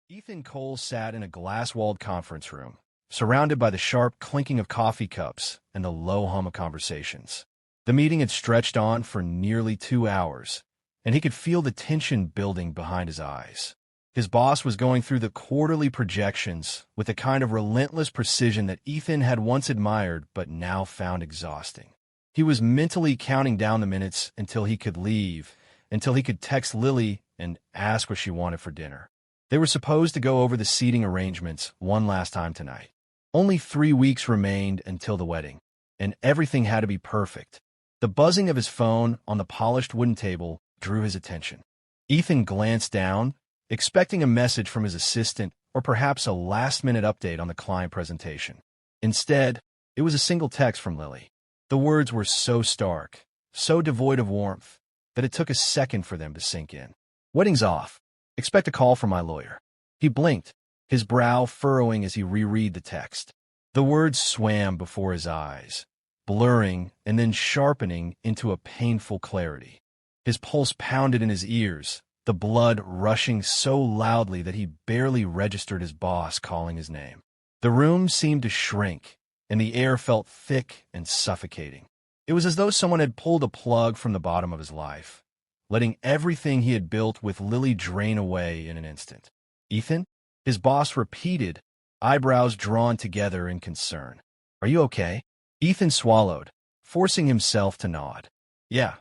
Ethan Cole sat in a glass-walled conference room, surrounded by the sharp clinking of coffee cups and the low hum of conversations. The meeting had stretched on for nearly 2 hours, and he could feel the tension building behind his eyes. His boss was going through the quarterly projections with a kind of relentless precision that Ethan had once admired but now found exhausting. He was mentally counting down the minutes until he could leave, until he could text Lily and ask what she wanted for dinner. They were supposed to go over the seating arrangements one last time tonight. Only 3 weeks remained until the wedding, and everything had to be perfect. The buzzing of his phone on the polished wooden table drew his attention. Ethan glanced down, expecting a message from his assistant or perhaps a last-minute update on the client presentation. Instead, it was a single text from Lily. The words were so stark, so devoid of warmth, that it took a second for them to sink in. "Wedding's off. Expect a call from my lawyer." He blinked, his brow furrowing as he reread the text. The words swam before his eyes, blurring and then sharpening into a painful clarity. His pulse pounded in his ears, the blood rushing so loudly that he barely registered his boss calling his name. The room seemed to shrink, and the air felt thick and suffocating. It was as though someone had pulled a plug from the bottom of his life, letting everything he had built with Lily drain away in an instant. "Ethan?" His boss repeated, eyebrows drawn together in concern. "Are you okay?" Ethan swallowed, forcing himself to nod. "Yeah,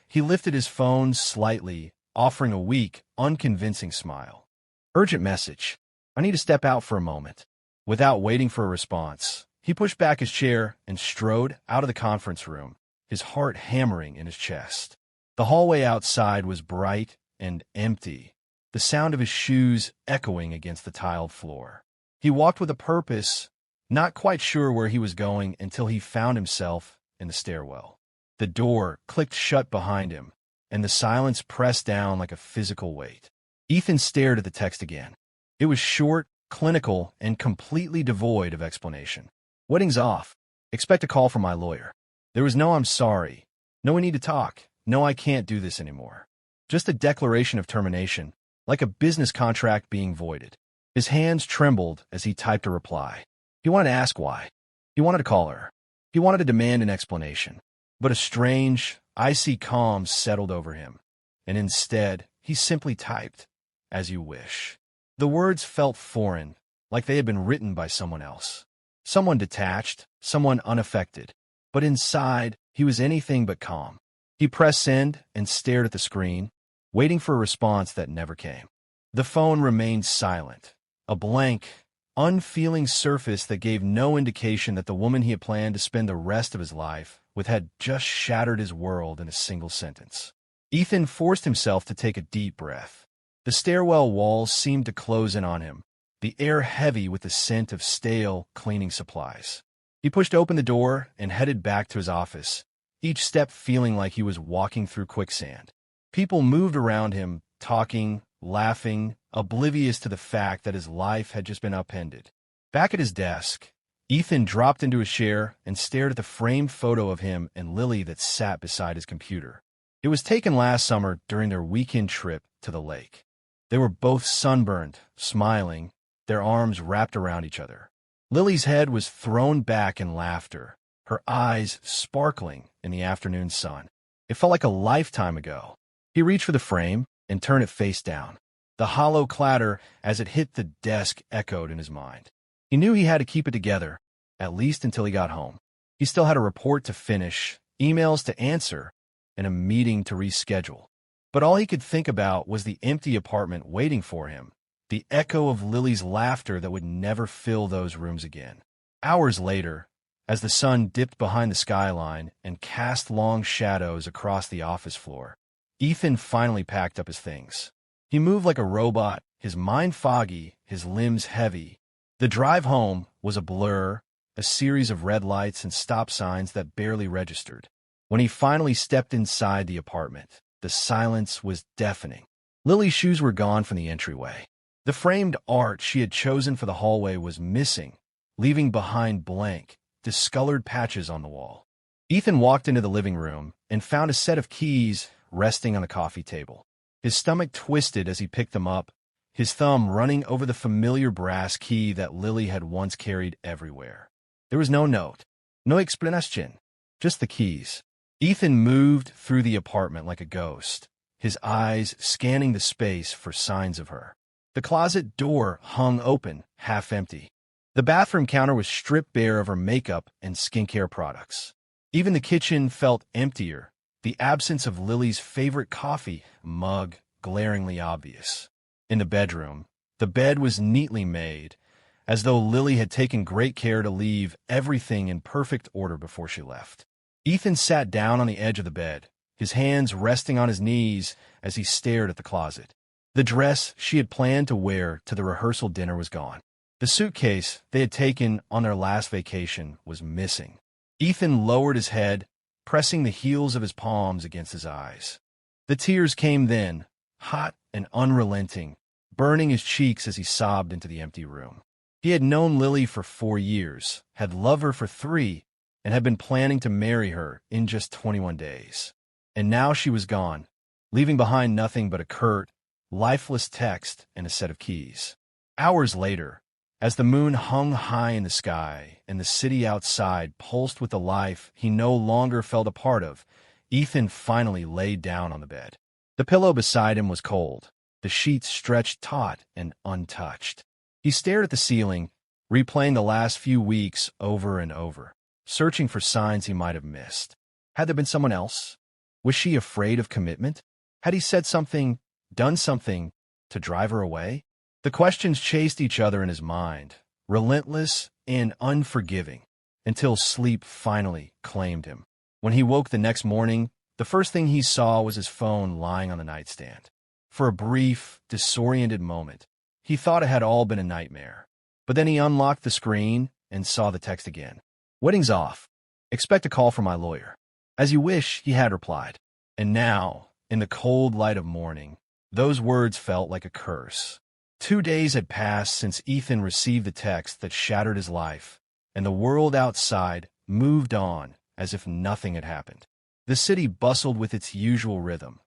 He lifted his phone slightly, offering a weak, unconvincing smile. "Urgent message. I need to step out for a moment." Without waiting for a response, he pushed back his chair and strode out of the conference room, his heart hammering in his chest. The hallway outside was bright and empty, the sound of his shoes echoing against the tiled floor. He walked with a purpose, not quite sure where he was going until he found himself in the stairwell. The door clicked shut behind him, and the silence pressed down like a physical weight. Ethan stared at the text again. It was short, clinical, and completely devoid of explanation. "Wedding's off. Expect a call from my lawyer." There was no "I'm sorry," no "we need to talk," no "I can't do this anymore." Just a declaration of termination, like a business contract being voided. His hands trembled as he typed a reply. He wanted to ask why. He wanted to call her. He wanted to demand an explanation. But a strange, icy calm settled over him, and instead he simply typed, "As you wish." The words felt foreign, like they had been written by someone else. Someone detached, someone unaffected. But inside, he was anything but calm. He pressed send and stared at the screen, waiting for a response that never came. The phone remained silent, a blank, unfeeling surface that gave no indication that the woman he had planned to spend the rest of his life with had just shattered his world in a single sentence. Ethan forced himself to take a deep breath. The stairwell walls seemed to close in on him, the air heavy with the scent of stale cleaning supplies. He pushed open the door and headed back to his office, each step feeling like he was walking through quicksand. People moved around him, talking, laughing, oblivious to the fact that his life had just been upended. Back at his desk, Ethan dropped into his chair and stared at the framed photo of him and Lily that sat beside his computer. It was taken last summer during their weekend trip to the lake. They were both sunburned, smiling, their arms wrapped around each other. Lily's head was thrown back in laughter, her eyes sparkling in the afternoon sun. It felt like a lifetime ago. He reached for the frame and turned it face down. The hollow clatter as it hit the desk echoed in his mind. He knew he had to keep it together, at least until he got home. He still had a report to finish, emails to answer, and a meeting to reschedule. But all he could think about was the empty apartment waiting for him, the echo of Lily's laughter that would never fill those rooms again. Hours later, as the sun dipped behind the skyline and cast long shadows across the office floor, Ethan finally packed up his things. He moved like a robot, his mind foggy, his limbs heavy. The drive home was a blur, a series of red lights and stop signs that barely registered. When he finally stepped inside the apartment, the silence was deafening. Lily's shoes were gone from the entryway. The framed art she had chosen for the hallway was missing, leaving behind blank, discolored patches on the wall. Ethan walked into the living room and found a set of keys resting on the coffee table. His stomach twisted as he picked them up, his thumb running over the familiar brass key that Lily had once carried everywhere. There was no note, no explanation, just the keys. Ethan moved through the apartment like a ghost, his eyes scanning the space for signs of her. The closet door hung open, half empty. The bathroom counter was stripped bare of her makeup and skincare products. Even the kitchen felt emptier, the absence of Lily's favorite coffee mug glaringly obvious. In the bedroom, the bed was neatly made, as though Lily had taken great care to leave everything in perfect order before she left. Ethan sat down on the edge of the bed, his hands resting on his knees as he stared at the closet. The dress she had planned to wear to the rehearsal dinner was gone. The suitcase they had taken on their last vacation was missing. Ethan lowered his head, pressing the heels of his palms against his eyes. The tears came then, hot and unrelenting, burning his cheeks as he sobbed into the empty room. He had known Lily for 4 years, had loved her for 3, and had been planning to marry her in just 21 days. And now she was gone, leaving behind nothing but a curt, lifeless text and a set of keys. Hours later, as the moon hung high in the sky and the city outside pulsed with the life he no longer felt a part of, Ethan finally lay down on the bed. The pillow beside him was cold, the sheets stretched taut and untouched. He stared at the ceiling, replaying the last few weeks over and over, searching for signs he might have missed. Had there been someone else? Was she afraid of commitment? Had he said something, done something, to drive her away? The questions chased each other in his mind, relentless and unforgiving, until sleep finally claimed him. When he woke the next morning, the first thing he saw was his phone lying on the nightstand. For a brief, disoriented moment, he thought it had all been a nightmare. But then he unlocked the screen and saw the text again. "Wedding's off. Expect a call from my lawyer." "As you wish," he had replied. And now, in the cold light of morning, those words felt like a curse. 2 days had passed since Ethan received the text that shattered his life, and the world outside moved on as if nothing had happened. The city bustled with its usual rhythm.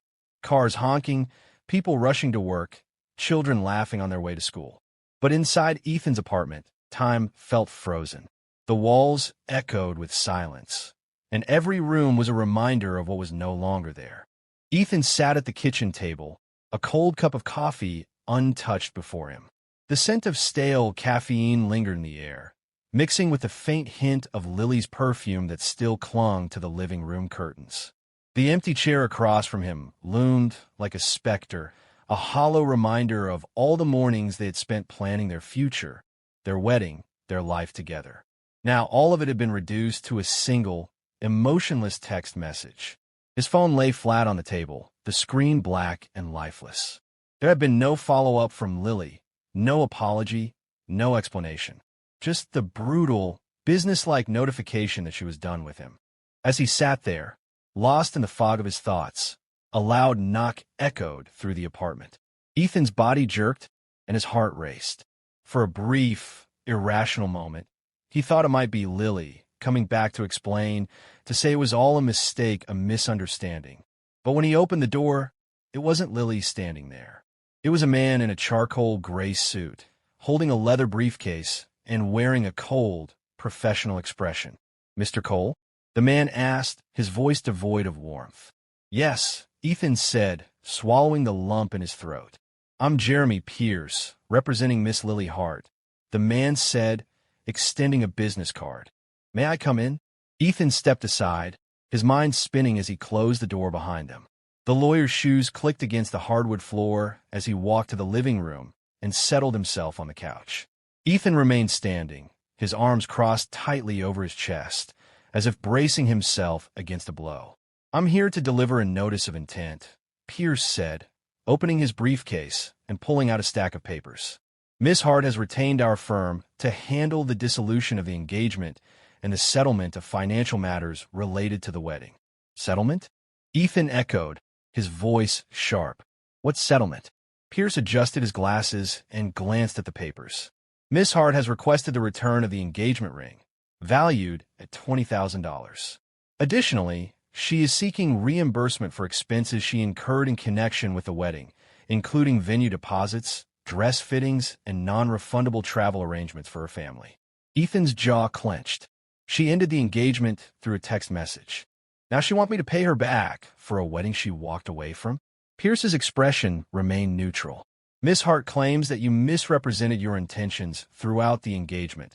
Cars honking, people rushing to work, children laughing on their way to school. But inside Ethan's apartment, time felt frozen. The walls echoed with silence, and every room was a reminder of what was no longer there. Ethan sat at the kitchen table, a cold cup of coffee untouched before him. The scent of stale caffeine lingered in the air, mixing with the faint hint of Lily's perfume that still clung to the living room curtains. The empty chair across from him loomed like a specter, a hollow reminder of all the mornings they had spent planning their future, their wedding, their life together. Now all of it had been reduced to a single, emotionless text message. His phone lay flat on the table, the screen black and lifeless. There had been no follow-up from Lily, no apology, no explanation. Just the brutal, businesslike notification that she was done with him. As he sat there, lost in the fog of his thoughts, a loud knock echoed through the apartment. Ethan's body jerked, and his heart raced. For a brief, irrational moment, he thought it might be Lily, coming back to explain, to say it was all a mistake, a misunderstanding. But when he opened the door, it wasn't Lily standing there. It was a man in a charcoal gray suit, holding a leather briefcase and wearing a cold, professional expression. "Mr. Cole?" the man asked, his voice devoid of warmth. "Yes," Ethan said, swallowing the lump in his throat. "I'm Jeremy Pierce, representing Miss Lily Hart," the man said, extending a business card. "May I come in?" Ethan stepped aside, his mind spinning as he closed the door behind them. The lawyer's shoes clicked against the hardwood floor as he walked to the living room and settled himself on the couch. Ethan remained standing, his arms crossed tightly over his chest, as if bracing himself against a blow. "I'm here to deliver a notice of intent," Pierce said, opening his briefcase and pulling out a stack of papers. "Miss Hart has retained our firm to handle the dissolution of the engagement and the settlement of financial matters related to the wedding." "Settlement?" Ethan echoed, his voice sharp. "What settlement?" Pierce adjusted his glasses and glanced at the papers. "Miss Hart has requested the return of the engagement ring, valued at $20,000. Additionally, she is seeking reimbursement for expenses she incurred in connection with the wedding, including venue deposits, dress fittings, and non-refundable travel arrangements for her family. Ethan's jaw clenched. She ended the engagement through a text message. Now she wants me to pay her back for a wedding she walked away from? Pierce's expression remained neutral. Miss Hart claims that you misrepresented your intentions throughout the engagement,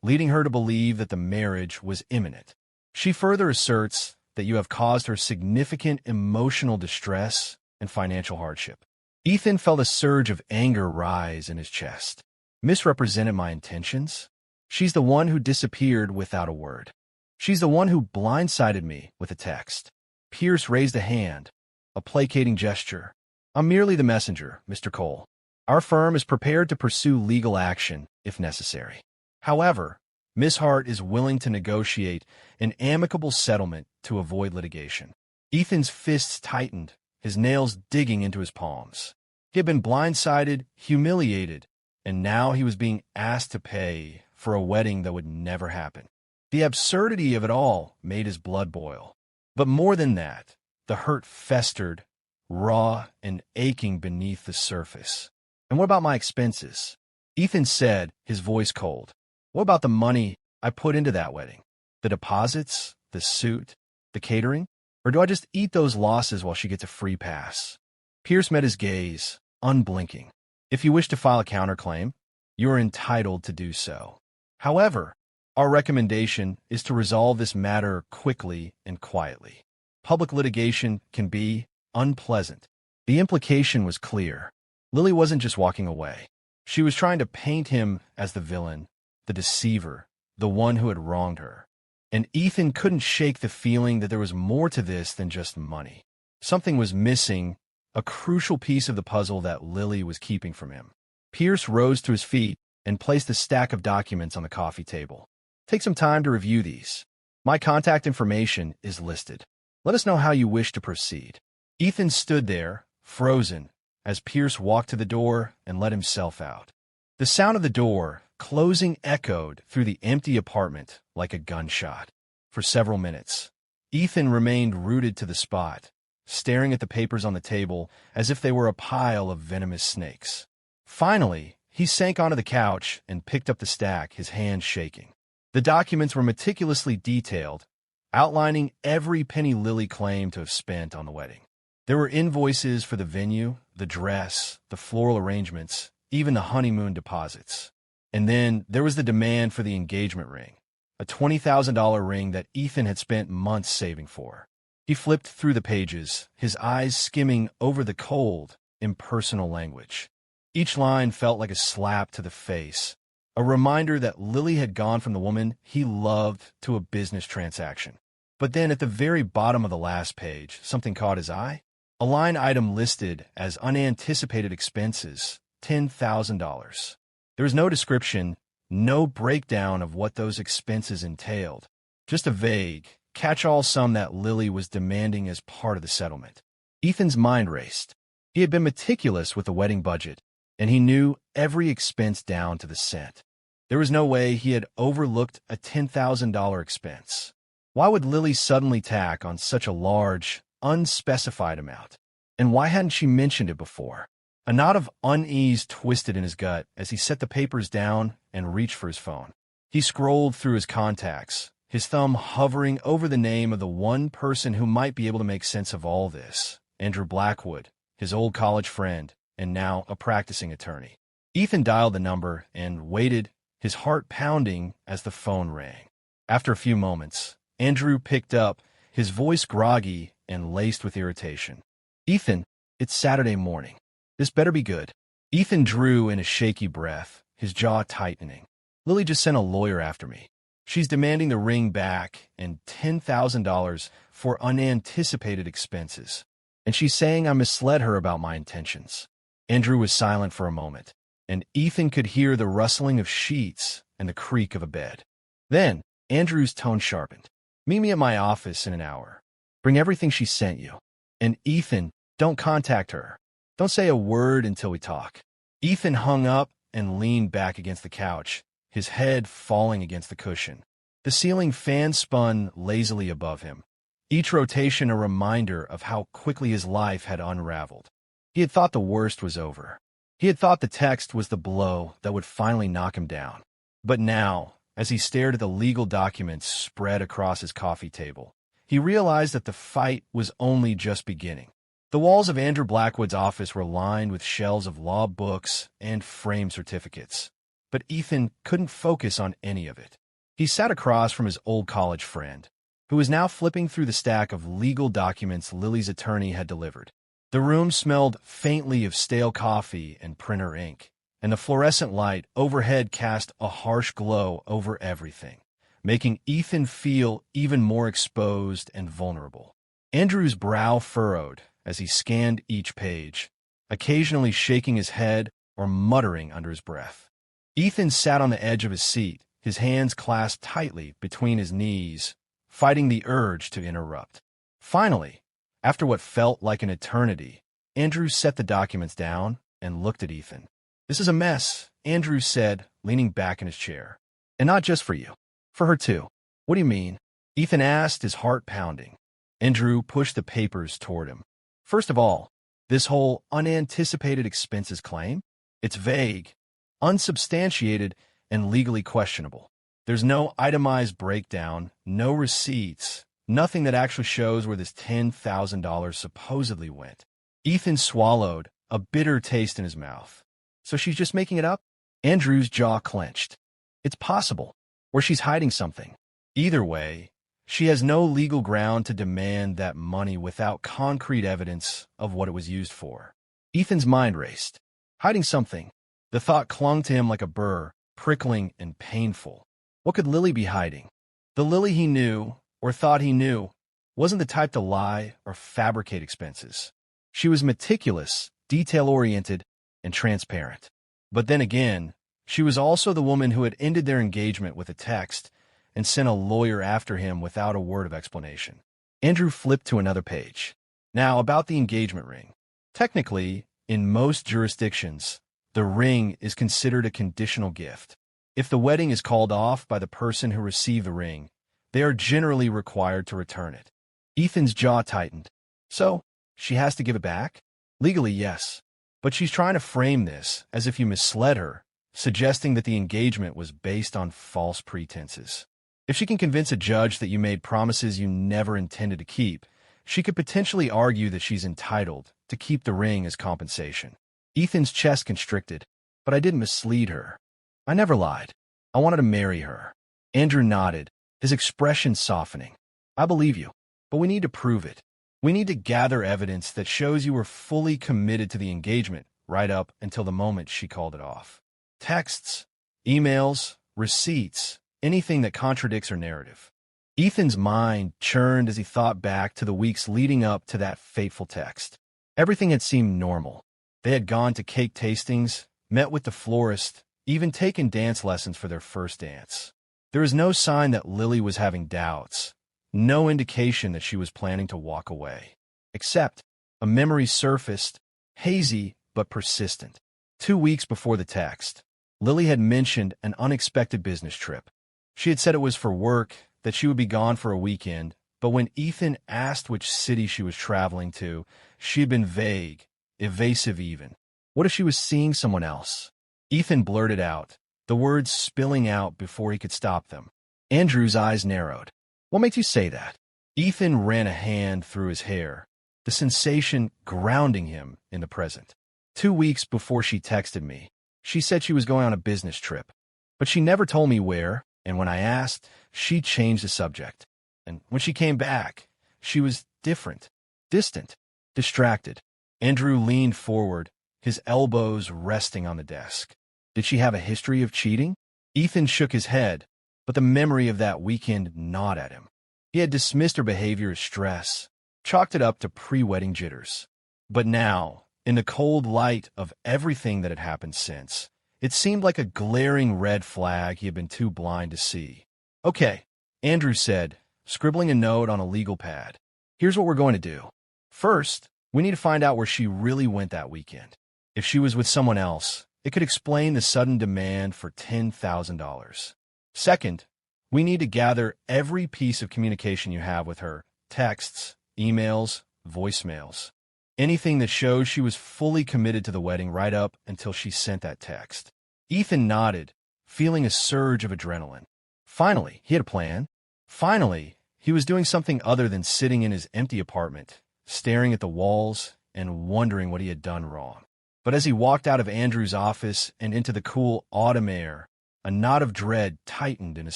leading her to believe that the marriage was imminent. She further asserts that you have caused her significant emotional distress and financial hardship. Ethan felt a surge of anger rise in his chest. Misrepresented my intentions? She's the one who disappeared without a word. She's the one who blindsided me with a text. Pierce raised a hand, a placating gesture. I'm merely the messenger, Mr. Cole. Our firm is prepared to pursue legal action if necessary. However, Miss Hart is willing to negotiate an amicable settlement to avoid litigation. Ethan's fists tightened, his nails digging into his palms. He had been blindsided, humiliated, and now he was being asked to pay for a wedding that would never happen. The absurdity of it all made his blood boil. But more than that, the hurt festered, raw and aching beneath the surface. And what about my expenses? Ethan said, his voice cold. What about the money I put into that wedding? The deposits, the suit, the catering? Or do I just eat those losses while she gets a free pass? Pierce met his gaze, unblinking. If you wish to file a counterclaim, you are entitled to do so. However, our recommendation is to resolve this matter quickly and quietly. Public litigation can be unpleasant. The implication was clear. Lily wasn't just walking away. She was trying to paint him as the villain, the deceiver, the one who had wronged her. And Ethan couldn't shake the feeling that there was more to this than just money. Something was missing, a crucial piece of the puzzle that Lily was keeping from him. Pierce rose to his feet and placed a stack of documents on the coffee table. Take some time to review these. My contact information is listed. Let us know how you wish to proceed. Ethan stood there, frozen, as Pierce walked to the door and let himself out. The sound of the door closing echoed through the empty apartment like a gunshot. For several minutes, Ethan remained rooted to the spot, staring at the papers on the table as if they were a pile of venomous snakes. Finally, he sank onto the couch and picked up the stack, his hands shaking. The documents were meticulously detailed, outlining every penny Lily claimed to have spent on the wedding. There were invoices for the venue, the dress, the floral arrangements, even the honeymoon deposits. And then there was the demand for the engagement ring, a $20,000 ring that Ethan had spent months saving for. He flipped through the pages, his eyes skimming over the cold, impersonal language. Each line felt like a slap to the face, a reminder that Lily had gone from the woman he loved to a business transaction. But then at the very bottom of the last page, something caught his eye. A line item listed as unanticipated expenses, $10,000. There was no description, no breakdown of what those expenses entailed, just a vague, catch-all sum that Lily was demanding as part of the settlement. Ethan's mind raced. He had been meticulous with the wedding budget, and he knew every expense down to the cent. There was no way he had overlooked a $10,000 expense. Why would Lily suddenly tack on such a large, unspecified amount? And why hadn't she mentioned it before? A knot of unease twisted in his gut as he set the papers down and reached for his phone. He scrolled through his contacts, his thumb hovering over the name of the one person who might be able to make sense of all this, Andrew Blackwood, his old college friend, and now a practicing attorney. Ethan dialed the number and waited, his heart pounding as the phone rang. After a few moments, Andrew picked up, his voice groggy and laced with irritation. Ethan, it's Saturday morning. This better be good. Ethan drew in a shaky breath, his jaw tightening. Lily just sent a lawyer after me. She's demanding the ring back and $10,000 for unanticipated expenses. And she's saying I misled her about my intentions. Andrew was silent for a moment, and Ethan could hear the rustling of sheets and the creak of a bed. Then, Andrew's tone sharpened. Meet me at my office in an hour. Bring everything she sent you. And Ethan, don't contact her. Don't say a word until we talk. Ethan hung up and leaned back against the couch, his head falling against the cushion. The ceiling fan spun lazily above him, each rotation a reminder of how quickly his life had unraveled. He had thought the worst was over. He had thought the text was the blow that would finally knock him down. But now, as he stared at the legal documents spread across his coffee table, he realized that the fight was only just beginning. The walls of Andrew Blackwood's office were lined with shelves of law books and framed certificates. But Ethan couldn't focus on any of it. He sat across from his old college friend, who was now flipping through the stack of legal documents Lily's attorney had delivered. The room smelled faintly of stale coffee and printer ink, and the fluorescent light overhead cast a harsh glow over everything, making Ethan feel even more exposed and vulnerable. Andrew's brow furrowed as he scanned each page, occasionally shaking his head or muttering under his breath. Ethan sat on the edge of his seat, his hands clasped tightly between his knees, fighting the urge to interrupt. Finally, after what felt like an eternity, Andrew set the documents down and looked at Ethan. "This is a mess," Andrew said, leaning back in his chair. "And not just for you. For her, too." "What do you mean?" Ethan asked, his heart pounding. Andrew pushed the papers toward him. "First of all, this whole unanticipated expenses claim? It's vague, unsubstantiated, and legally questionable. There's no itemized breakdown, no receipts, nothing that actually shows where this $10,000 supposedly went." Ethan swallowed, a bitter taste in his mouth. "So she's just making it up?" Andrew's jaw clenched. "It's possible. Or she's hiding something. Either way, she has no legal ground to demand that money without concrete evidence of what it was used for." Ethan's mind raced. Hiding something. The thought clung to him like a burr, prickling and painful. What could Lily be hiding? The Lily he knew, or thought he knew, wasn't the type to lie or fabricate expenses. She was meticulous, detail-oriented, and transparent. But then again, she was also the woman who had ended their engagement with a text and sent a lawyer after him without a word of explanation. Andrew flipped to another page. Now, about the engagement ring. Technically, in most jurisdictions, the ring is considered a conditional gift. If the wedding is called off by the person who received the ring, they are generally required to return it. Ethan's jaw tightened. So, she has to give it back? Legally, yes. But she's trying to frame this as if you misled her, suggesting that the engagement was based on false pretenses. If she can convince a judge that you made promises you never intended to keep, she could potentially argue that she's entitled to keep the ring as compensation. Ethan's chest constricted. "But I didn't mislead her. I never lied. I wanted to marry her." Andrew nodded, his expression softening. "I believe you, but we need to prove it. We need to gather evidence that shows you were fully committed to the engagement right up until the moment she called it off. Texts, emails, receipts, anything that contradicts her narrative." Ethan's mind churned as he thought back to the weeks leading up to that fateful text. Everything had seemed normal. They had gone to cake tastings, met with the florist, even taken dance lessons for their first dance. There was no sign that Lily was having doubts, no indication that she was planning to walk away. Except a memory surfaced, hazy but persistent. 2 weeks before the text, Lily had mentioned an unexpected business trip. She had said it was for work, that she would be gone for a weekend, but when Ethan asked which city she was traveling to, she had been vague, evasive even. What if she was seeing someone else? Ethan blurted out, the words spilling out before he could stop them. Andrew's eyes narrowed. "What makes you say that?" Ethan ran a hand through his hair, the sensation grounding him in the present. 2 weeks before she texted me, she said she was going on a business trip, but she never told me where, and when I asked, she changed the subject. And when she came back, she was different, distant, distracted. Andrew leaned forward, his elbows resting on the desk. Did she have a history of cheating? Ethan shook his head, but the memory of that weekend gnawed at him. He had dismissed her behavior as stress, chalked it up to pre-wedding jitters. But now, in the cold light of everything that had happened since, it seemed like a glaring red flag he had been too blind to see. "Okay," Andrew said, scribbling a note on a legal pad. "Here's what we're going to do. First, we need to find out where she really went that weekend. If she was with someone else, it could explain the sudden demand for $10,000. Second, we need to gather every piece of communication you have with her, texts, emails, voicemails. Anything that shows she was fully committed to the wedding right up until she sent that text. Ethan nodded, feeling a surge of adrenaline. Finally, he had a plan. Finally, he was doing something other than sitting in his empty apartment, staring at the walls and wondering what he had done wrong. But as he walked out of Andrew's office and into the cool autumn air, a knot of dread tightened in his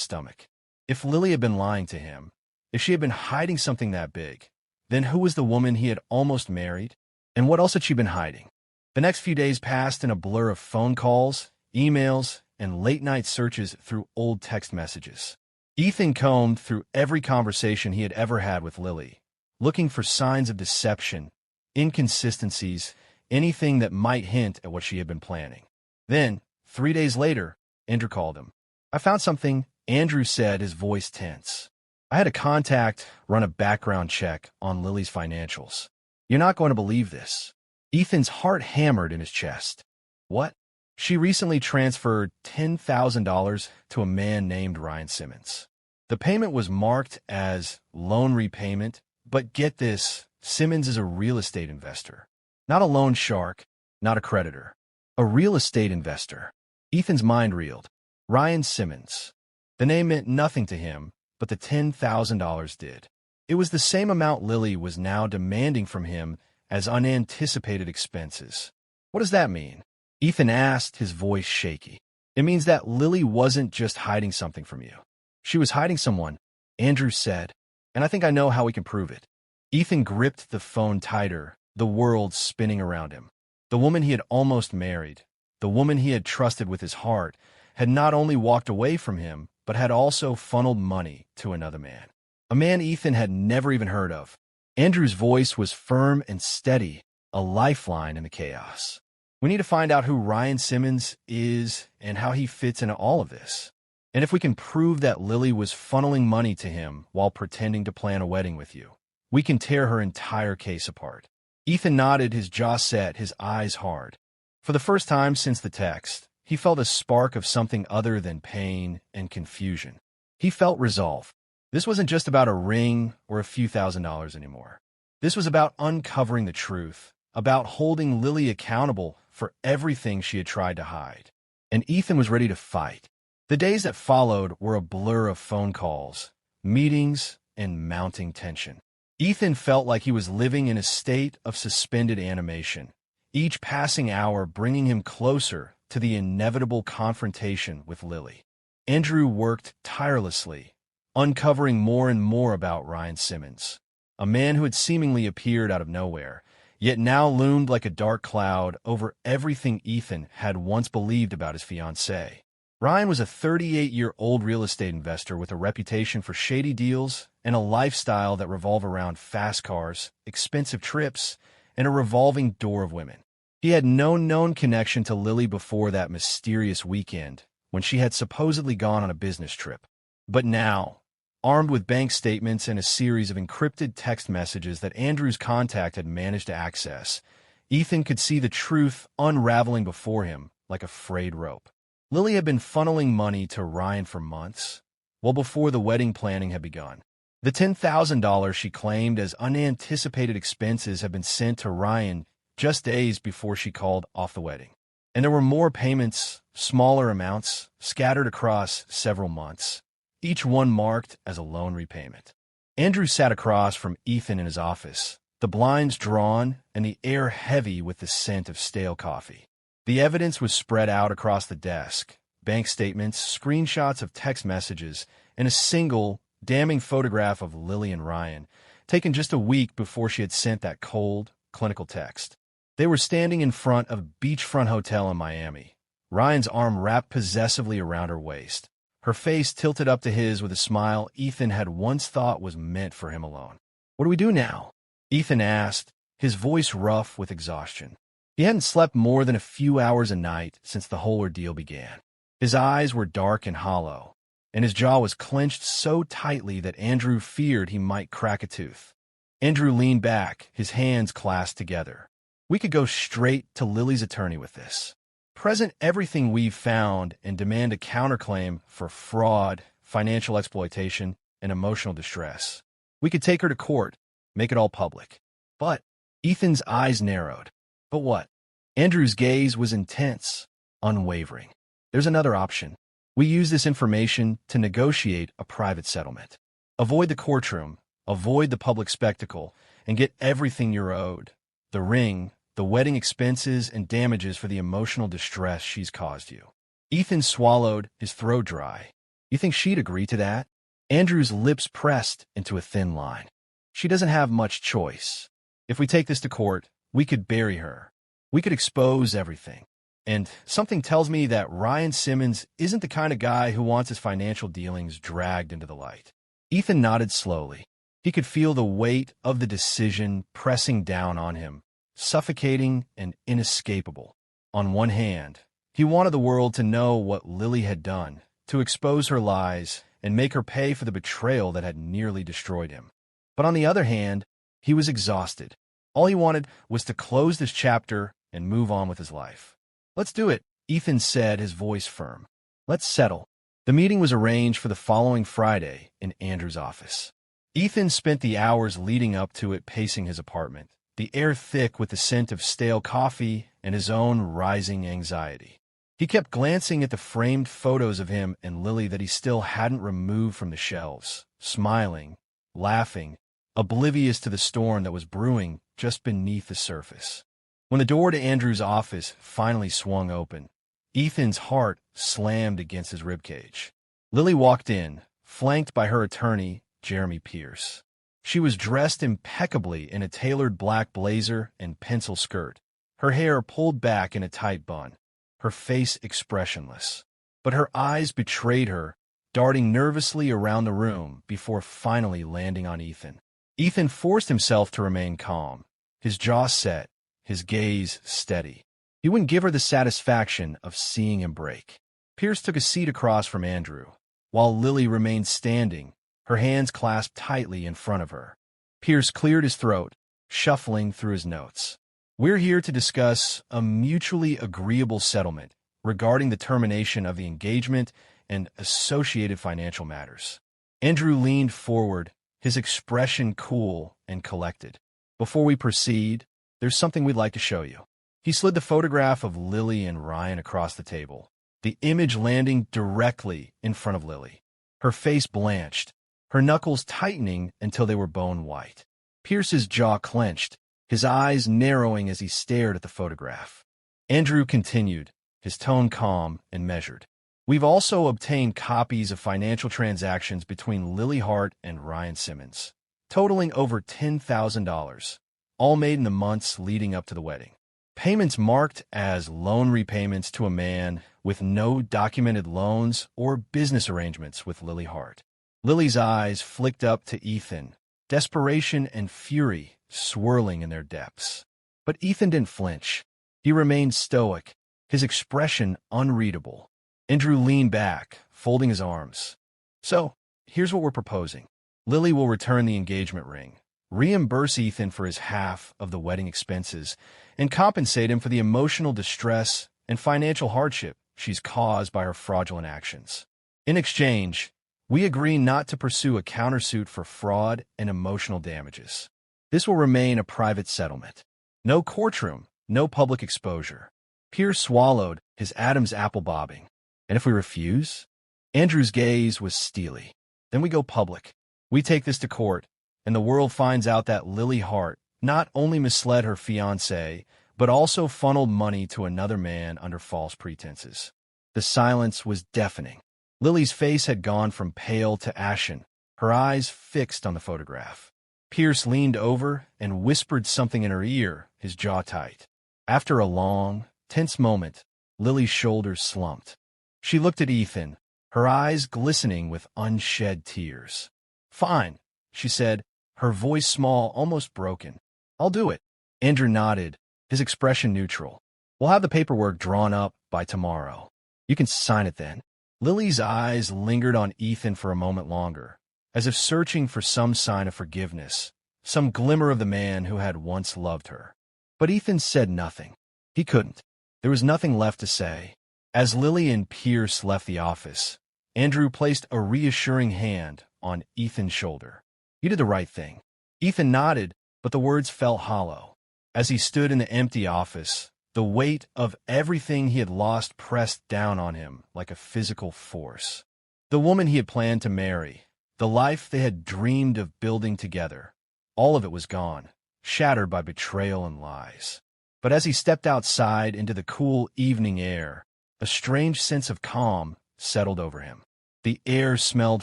stomach. If Lily had been lying to him, if she had been hiding something that big, then who was the woman he had almost married? And what else had she been hiding? The next few days passed in a blur of phone calls, emails, and late-night searches through old text messages. Ethan combed through every conversation he had ever had with Lily, looking for signs of deception, inconsistencies, anything that might hint at what she had been planning. Then, 3 days later, Andrew called him. "I found something," Andrew said, his voice tense. "I had a contact run a background check on Lily's financials. You're not going to believe this." Ethan's heart hammered in his chest. "What?" "She recently transferred $10,000 to a man named Ryan Simmons. The payment was marked as loan repayment, but get this, Simmons is a real estate investor. Not a loan shark, not a creditor. A real estate investor." Ethan's mind reeled. Ryan Simmons. The name meant nothing to him, but the $10,000 did. It was the same amount Lily was now demanding from him as unanticipated expenses. "What does that mean?" Ethan asked, his voice shaky. "It means that Lily wasn't just hiding something from you. She was hiding someone," Andrew said, "and I think I know how we can prove it." Ethan gripped the phone tighter, the world spinning around him. The woman he had almost married, the woman he had trusted with his heart, had not only walked away from him, but had also funneled money to another man. A man Ethan had never even heard of. Andrew's voice was firm and steady, a lifeline in the chaos. "We need to find out who Ryan Simmons is and how he fits into all of this. And if we can prove that Lily was funneling money to him while pretending to plan a wedding with you, we can tear her entire case apart." Ethan nodded, his jaw set, his eyes hard. For the first time since the text, he felt a spark of something other than pain and confusion. He felt resolve. This wasn't just about a ring or a few $1,000s anymore. This was about uncovering the truth, about holding Lily accountable for everything she had tried to hide. And Ethan was ready to fight. The days that followed were a blur of phone calls, meetings, and mounting tension. Ethan felt like he was living in a state of suspended animation, each passing hour bringing him closer to the inevitable confrontation with Lily. Andrew worked tirelessly, uncovering more and more about Ryan Simmons, a man who had seemingly appeared out of nowhere, yet now loomed like a dark cloud over everything Ethan had once believed about his fiancée. Ryan was a 38-year-old real estate investor with a reputation for shady deals and a lifestyle that revolved around fast cars, expensive trips, and a revolving door of women. He had no known connection to Lily before that mysterious weekend when she had supposedly gone on a business trip. But now, armed with bank statements and a series of encrypted text messages that Andrew's contact had managed to access, Ethan could see the truth unraveling before him like a frayed rope. Lily had been funneling money to Ryan for months, well before the wedding planning had begun. The $10,000 she claimed as unanticipated expenses had been sent to Ryan just days before she called off the wedding. And there were more payments, smaller amounts, scattered across several months, each one marked as a loan repayment. Andrew sat across from Ethan in his office, the blinds drawn and the air heavy with the scent of stale coffee. The evidence was spread out across the desk, bank statements, screenshots of text messages, and a single, damning photograph of Lily and Ryan, taken just a week before she had sent that cold, clinical text. They were standing in front of a beachfront hotel in Miami, Ryan's arm wrapped possessively around her waist, her face tilted up to his with a smile Ethan had once thought was meant for him alone. "What do we do now?" Ethan asked, his voice rough with exhaustion. He hadn't slept more than a few hours a night since the whole ordeal began. His eyes were dark and hollow, and his jaw was clenched so tightly that Andrew feared he might crack a tooth. Andrew leaned back, his hands clasped together. "We could go straight to Lily's attorney with this. Present everything we've found and demand a counterclaim for fraud, financial exploitation, and emotional distress. We could take her to court, make it all public. But Ethan's eyes narrowed. But what? Andrew's gaze was intense, unwavering. There's another option. We use this information to negotiate a private settlement. Avoid the courtroom, avoid the public spectacle, and get everything you're owed. The ring, the wedding expenses, and damages for the emotional distress she's caused you. Ethan swallowed, his throat dry. You think she'd agree to that? Andrew's lips pressed into a thin line. She doesn't have much choice. If we take this to court, we could bury her. We could expose everything. And something tells me that Ryan Simmons isn't the kind of guy who wants his financial dealings dragged into the light. Ethan nodded slowly. He could feel the weight of the decision pressing down on him, suffocating and inescapable. On one hand, he wanted the world to know what Lily had done, to expose her lies and make her pay for the betrayal that had nearly destroyed him. But on the other hand, he was exhausted. All he wanted was to close this chapter and move on with his life. Let's do it, Ethan said, his voice firm. Let's settle. The meeting was arranged for the following Friday in Andrew's office. Ethan spent the hours leading up to it pacing his apartment, the air thick with the scent of stale coffee and his own rising anxiety. He kept glancing at the framed photos of him and Lily that he still hadn't removed from the shelves, smiling, laughing, oblivious to the storm that was brewing just beneath the surface. When the door to Andrew's office finally swung open, Ethan's heart slammed against his ribcage. Lily walked in, flanked by her attorney, Jeremy Pierce. She was dressed impeccably in a tailored black blazer and pencil skirt, her hair pulled back in a tight bun, her face expressionless. But her eyes betrayed her, darting nervously around the room before finally landing on Ethan. Ethan forced himself to remain calm, his jaw set, his gaze steady. He wouldn't give her the satisfaction of seeing him break. Pierce took a seat across from Andrew, while Lily remained standing, her hands clasped tightly in front of her. Pierce cleared his throat, shuffling through his notes. We're here to discuss a mutually agreeable settlement regarding the termination of the engagement and associated financial matters. Andrew leaned forward, his expression cool and collected. Before we proceed, there's something we'd like to show you. He slid the photograph of Lily and Ryan across the table, the image landing directly in front of Lily. Her face blanched, her knuckles tightening until they were bone white. Pierce's jaw clenched, his eyes narrowing as he stared at the photograph. Andrew continued, his tone calm and measured. We've also obtained copies of financial transactions between Lily Hart and Ryan Simmons, totaling over $10,000, all made in the months leading up to the wedding. Payments marked as loan repayments to a man with no documented loans or business arrangements with Lily Hart. Lily's eyes flicked up to Ethan, desperation and fury swirling in their depths. But Ethan didn't flinch. He remained stoic, his expression unreadable. Andrew leaned back, folding his arms. So, here's what we're proposing. Lily will return the engagement ring, reimburse Ethan for his half of the wedding expenses, and compensate him for the emotional distress and financial hardship she's caused by her fraudulent actions. In exchange, we agree not to pursue a countersuit for fraud and emotional damages. This will remain a private settlement. No courtroom, no public exposure. Pierce swallowed, his Adam's apple bobbing. And if we refuse? Andrew's gaze was steely. Then we go public. We take this to court, and the world finds out that Lily Hart not only misled her fiancé, but also funneled money to another man under false pretenses. The silence was deafening. Lily's face had gone from pale to ashen, her eyes fixed on the photograph. Pierce leaned over and whispered something in her ear, his jaw tight. After a long, tense moment, Lily's shoulders slumped. She looked at Ethan, her eyes glistening with unshed tears. Fine, she said, her voice small, almost broken. I'll do it. Andrew nodded, his expression neutral. We'll have the paperwork drawn up by tomorrow. You can sign it then. Lily's eyes lingered on Ethan for a moment longer, as if searching for some sign of forgiveness, some glimmer of the man who had once loved her. But Ethan said nothing. He couldn't. There was nothing left to say. As Lily and Pierce left the office, Andrew placed a reassuring hand on Ethan's shoulder. You did the right thing. Ethan nodded, but the words felt hollow. As he stood in the empty office, the weight of everything he had lost pressed down on him like a physical force. The woman he had planned to marry, the life they had dreamed of building together, all of it was gone, shattered by betrayal and lies. But as he stepped outside into the cool evening air, a strange sense of calm settled over him. The air smelled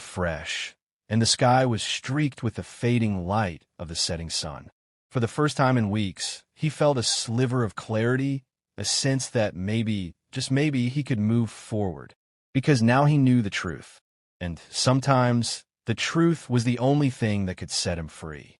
fresh, and the sky was streaked with the fading light of the setting sun. For the first time in weeks, he felt a sliver of clarity, a sense that maybe, just maybe, he could move forward. Because now he knew the truth. And sometimes, the truth was the only thing that could set him free.